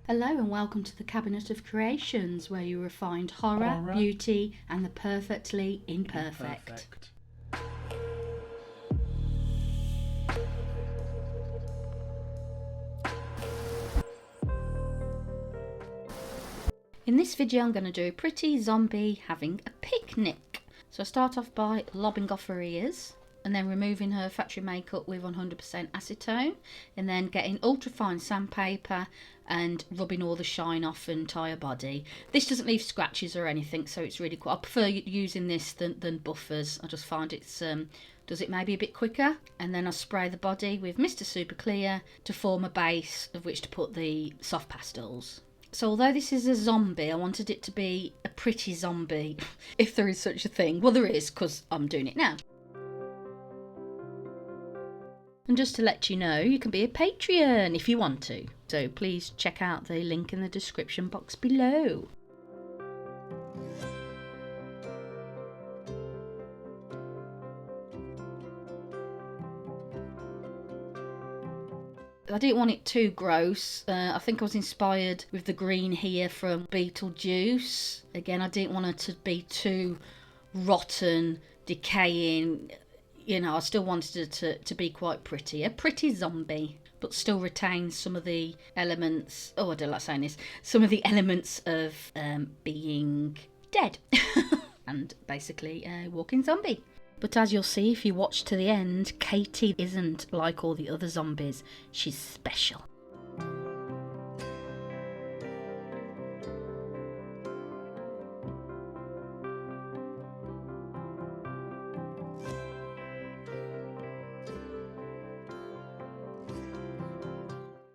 Hello and welcome to the Cabinet of Creations, where you refined horror, beauty and the perfectly imperfect. In this video I'm going to do a pretty zombie having a picnic. So I start off by lobbing off her ears and then removing her factory makeup with 100% acetone, and then getting ultrafine sandpaper and rubbing all the shine off her entire body. This doesn't leave scratches or anything, so it's really cool. I prefer using this than buffers. I just find it's does it maybe a bit quicker. And then I spray the body with Mr. Super Clear to form a base of which to put the soft pastels. So although this is a zombie, I wanted it to be a pretty zombie, if there is such a thing. Well, there is, because I'm doing it now. And just to let you know, you can be a Patreon if you want to. So please check out the link in the description box below. I didn't want it too gross. I think I was inspired with the green here from Beetlejuice. Again, I didn't want it to be too rotten, decaying. You know, I still wanted it to be quite pretty. A pretty zombie, but still retain some of the elements. Oh, I don't like saying this. Some of the elements of being dead. And basically a walking zombie. But as you'll see if you watch to the end, Katie isn't like all the other zombies. She's special.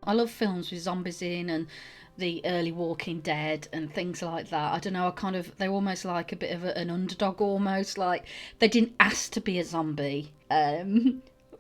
I love films with zombies in and the early Walking Dead and things like that. I don't know, they're almost like a bit of an underdog almost, like they didn't ask to be a zombie.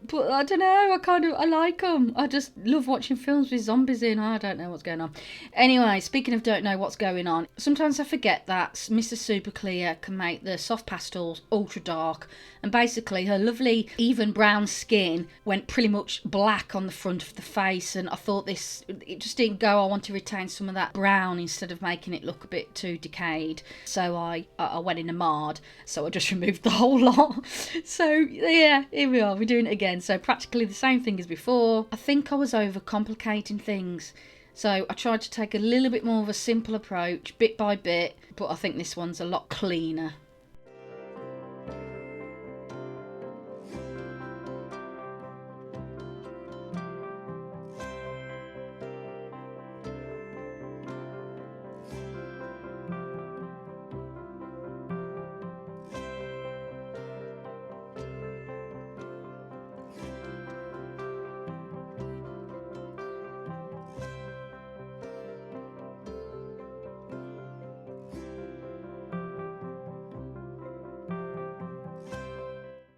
But I don't know, I like them. I just love watching films with zombies in. I don't know what's going on. Anyway, speaking of don't know what's going on, sometimes I forget that Mr. Super Clear can make the soft pastels ultra dark, and basically her lovely even brown skin went pretty much black on the front of the face, and I thought it just didn't go. I want to retain some of that brown instead of making it look a bit too decayed. So I went in a marred, so I just removed the whole lot. So yeah, here we are, we're doing it again. So practically the same thing as before. I think I was overcomplicating things, so I tried to take a little bit more of a simple approach, bit by bit, but I think this one's a lot cleaner.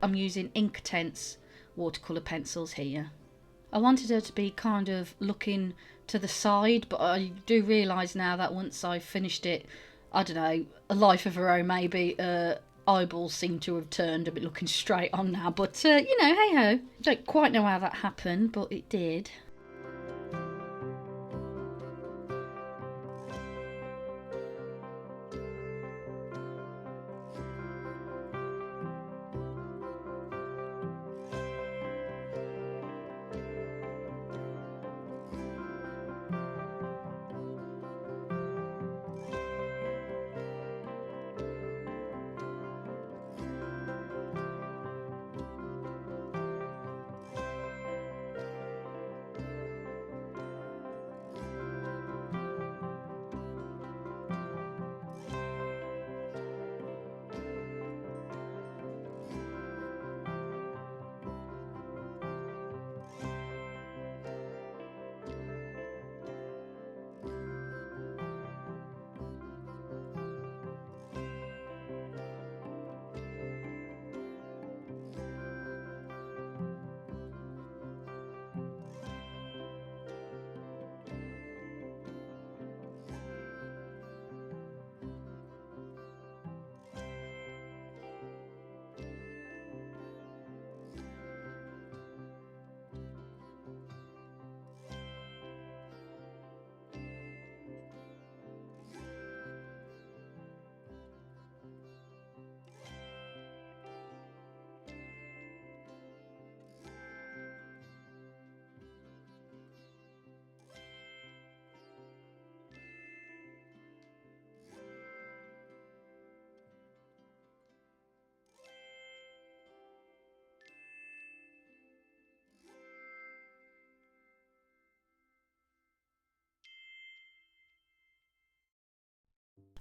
I'm using Inktense watercolour pencils here. I wanted her to be kind of looking to the side, but I do realise now that once I've finished it, I don't know, a life of her own maybe, eyeballs seem to have turned a bit looking straight on now, but you know, hey ho. Don't quite know how that happened, but it did.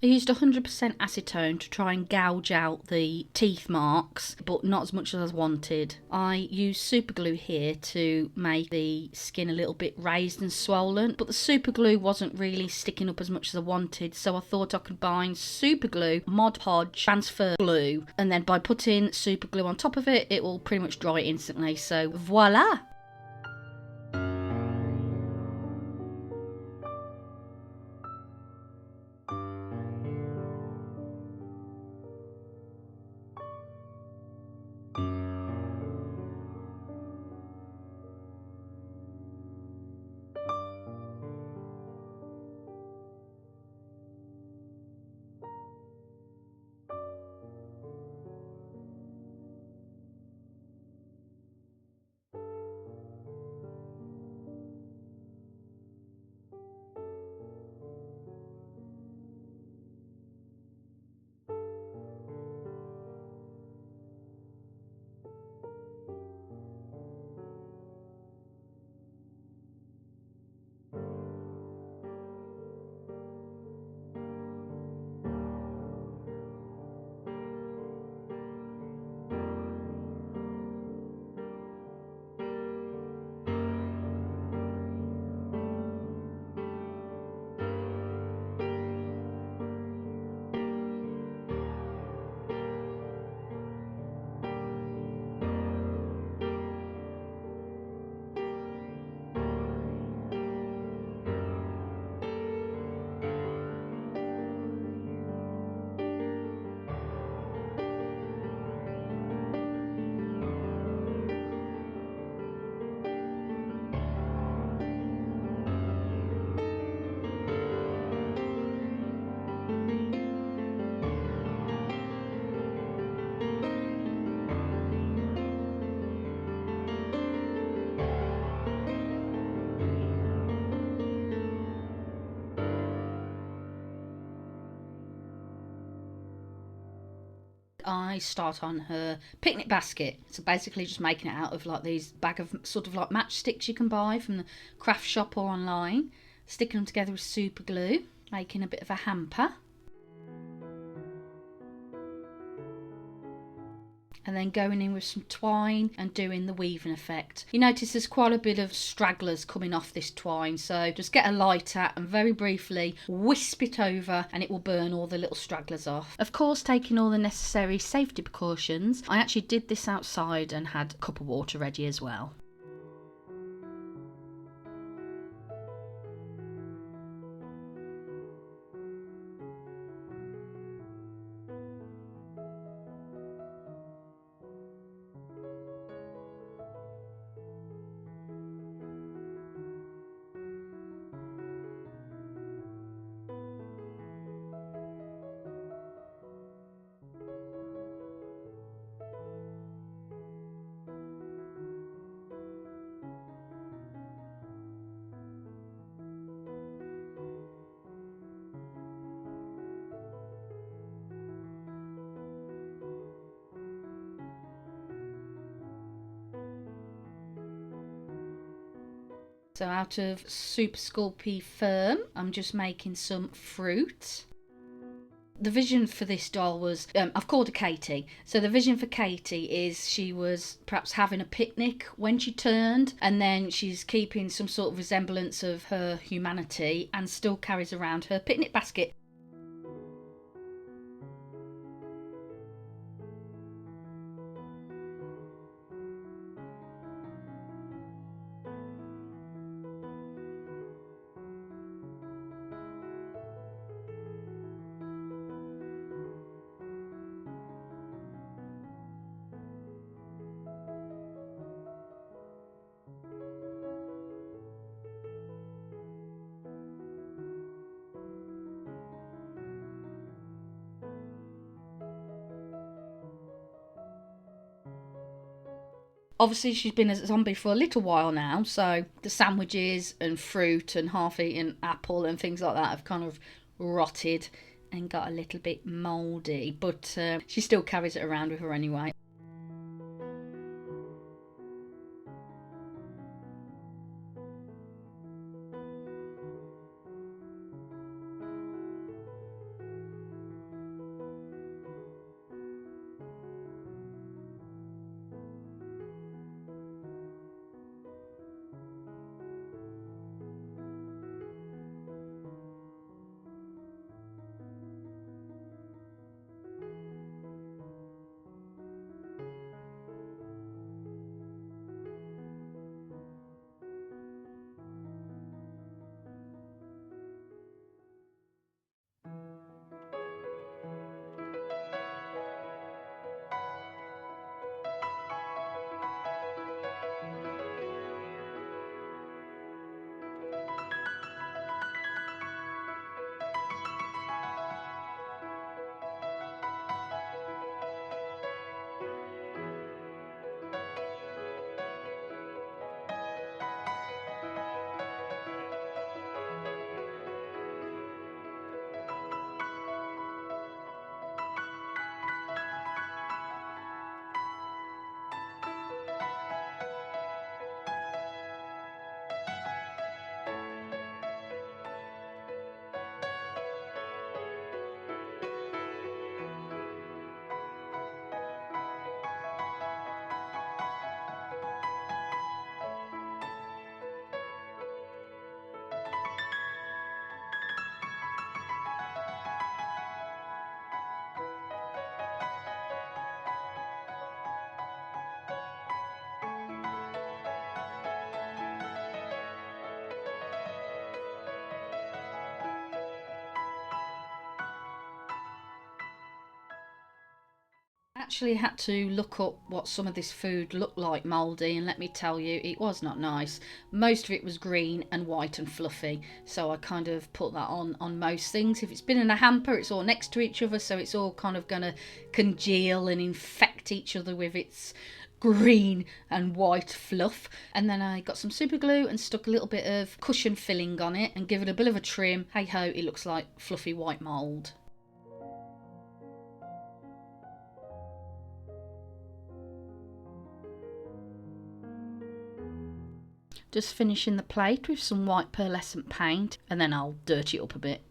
I used 100% acetone to try and gouge out the teeth marks, but not as much as I wanted. I used super glue here to make the skin a little bit raised and swollen, but the super glue wasn't really sticking up as much as I wanted, so I thought I could bind super glue, Mod Podge, transfer glue, and then by putting super glue on top of it, it will pretty much dry instantly, so voila! I start on her picnic basket. So basically just making it out of like these bag of sort of like matchsticks you can buy from the craft shop or online. Sticking them together with super glue, making a bit of a hamper. And then going in with some twine and doing the weaving effect. You notice there's quite a bit of stragglers coming off this twine, so just get a lighter and very briefly wisp it over and it will burn all the little stragglers off. Of course, taking all the necessary safety precautions. I actually did this outside and had a cup of water ready as well. So out of Super Sculpey Firm, I'm just making some fruit. The vision for this doll was, I've called her Katie. So the vision for Katie is she was perhaps having a picnic when she turned, and then she's keeping some sort of resemblance of her humanity and still carries around her picnic basket. Obviously she's been a zombie for a little while now, so the sandwiches and fruit and half-eaten apple and things like that have kind of rotted and got a little bit mouldy, but she still carries it around with her anyway. Actually had to look up what some of this food looked like mouldy, and let me tell you, it was not nice. Most of it was green and white and fluffy, so I kind of put that on most things. If it's been in a hamper, it's all next to each other, so it's all kind of gonna congeal and infect each other with its green and white fluff. And then I got some super glue and stuck a little bit of cushion filling on it and give it a bit of a trim. Hey ho, it looks like fluffy white mould. Just finishing the plate with some white pearlescent paint, and then I'll dirty it up a bit.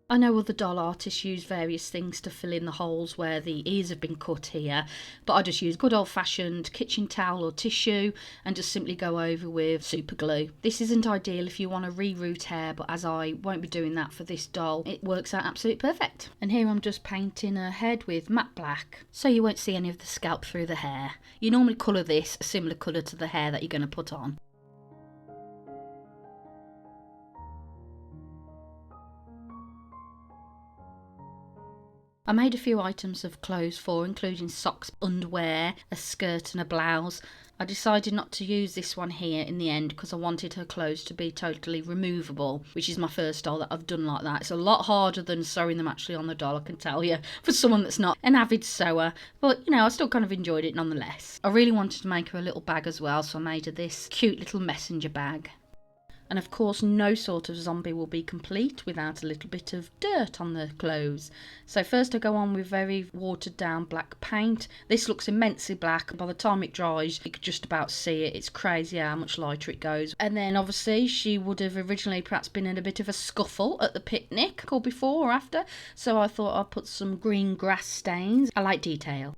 I know other doll artists use various things to fill in the holes where the ears have been cut here, but I just use good old-fashioned kitchen towel or tissue and just simply go over with super glue. This isn't ideal if you want to reroute hair, but as I won't be doing that for this doll, it works out absolutely perfect. And here I'm just painting her head with matte black, so you won't see any of the scalp through the hair. You normally colour this a similar colour to the hair that you're going to put on. I made a few items of clothes for, including socks, underwear, a skirt and a blouse. I decided not to use this one here in the end because I wanted her clothes to be totally removable, which is my first doll that I've done like that. It's a lot harder than sewing them actually on the doll, I can tell you, for someone that's not an avid sewer. But, you know, I still kind of enjoyed it nonetheless. I really wanted to make her a little bag as well, so I made her this cute little messenger bag. And of course, no sort of zombie will be complete without a little bit of dirt on the clothes. So first I go on with very watered down black paint. This looks immensely black, and by the time it dries you could just about see it. It's crazy how much lighter it goes. And then obviously she would have originally perhaps been in a bit of a scuffle at the picnic, or before or after, so I thought I'd put some green grass stains. I like detail.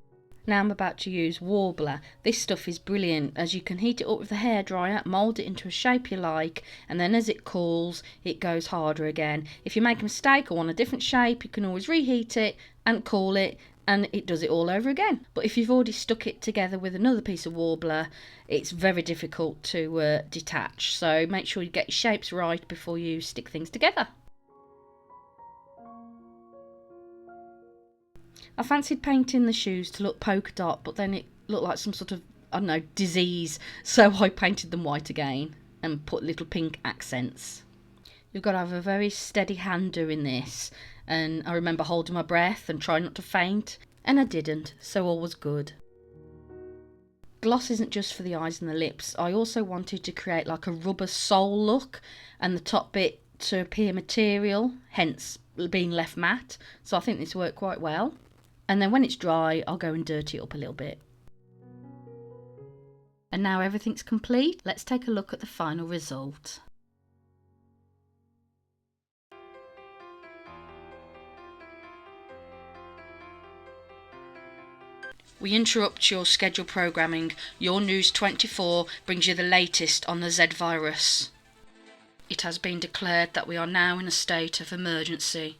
Now I'm about to use Warbler. This stuff is brilliant as you can heat it up with a hairdryer, mould it into a shape you like, and then as it cools it goes harder again. If you make a mistake or want a different shape, you can always reheat it and cool it, and it does it all over again. But if you've already stuck it together with another piece of Warbler, it's very difficult to detach, so make sure you get your shapes right before you stick things together. I fancied painting the shoes to look polka dot, but then it looked like some sort of, I don't know, disease, so I painted them white again and put little pink accents. You've got to have a very steady hand doing this, and I remember holding my breath and trying not to faint, and I didn't, so all was good. Gloss isn't just for the eyes and the lips. I also wanted to create like a rubber sole look, and the top bit to appear material, hence being left matte, so I think this worked quite well. And then when it's dry, I'll go and dirty it up a little bit. And now everything's complete, let's take a look at the final result. We interrupt your scheduled programming. Your News 24 brings you the latest on the Z virus. It has been declared that we are now in a state of emergency.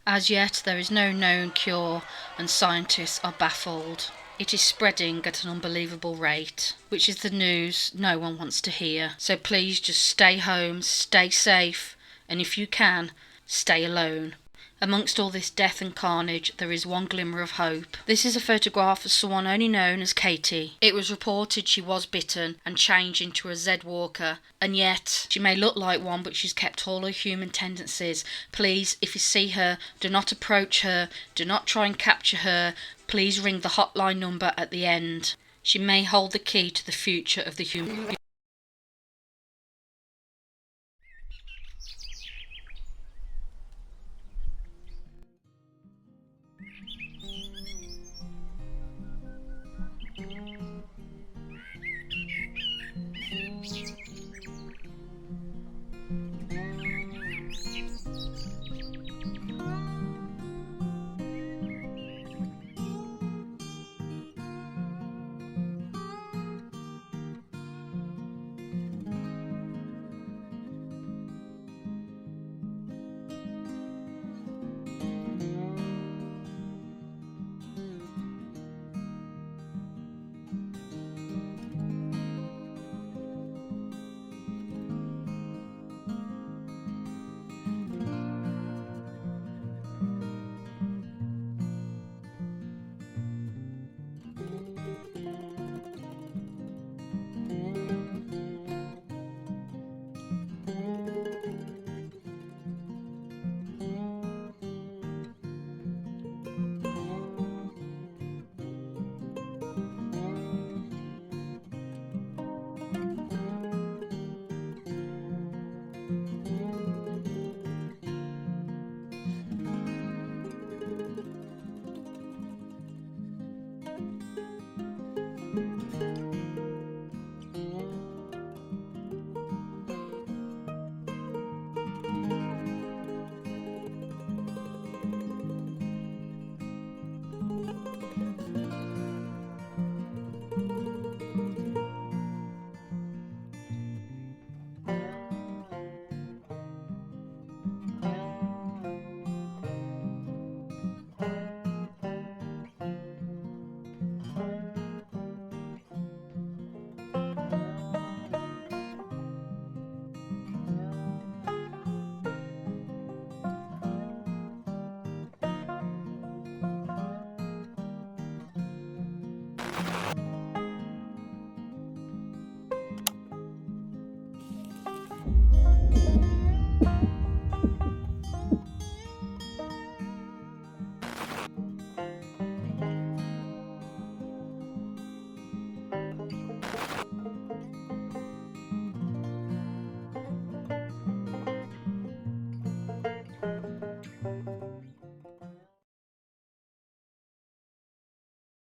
As yet, there is no known cure, and scientists are baffled. It is spreading at an unbelievable rate, which is the news no one wants to hear. So please just stay home, stay safe, and if you can, stay alone. Amongst all this death and carnage, there is one glimmer of hope. This is a photograph of someone only known as Katie. It was reported she was bitten and changed into a Z walker, and yet she may look like one, but she's kept all her human tendencies. Please, if you see her, do not approach her, do not try and capture her. Please ring the hotline number at the end. She may hold the key to the future of the human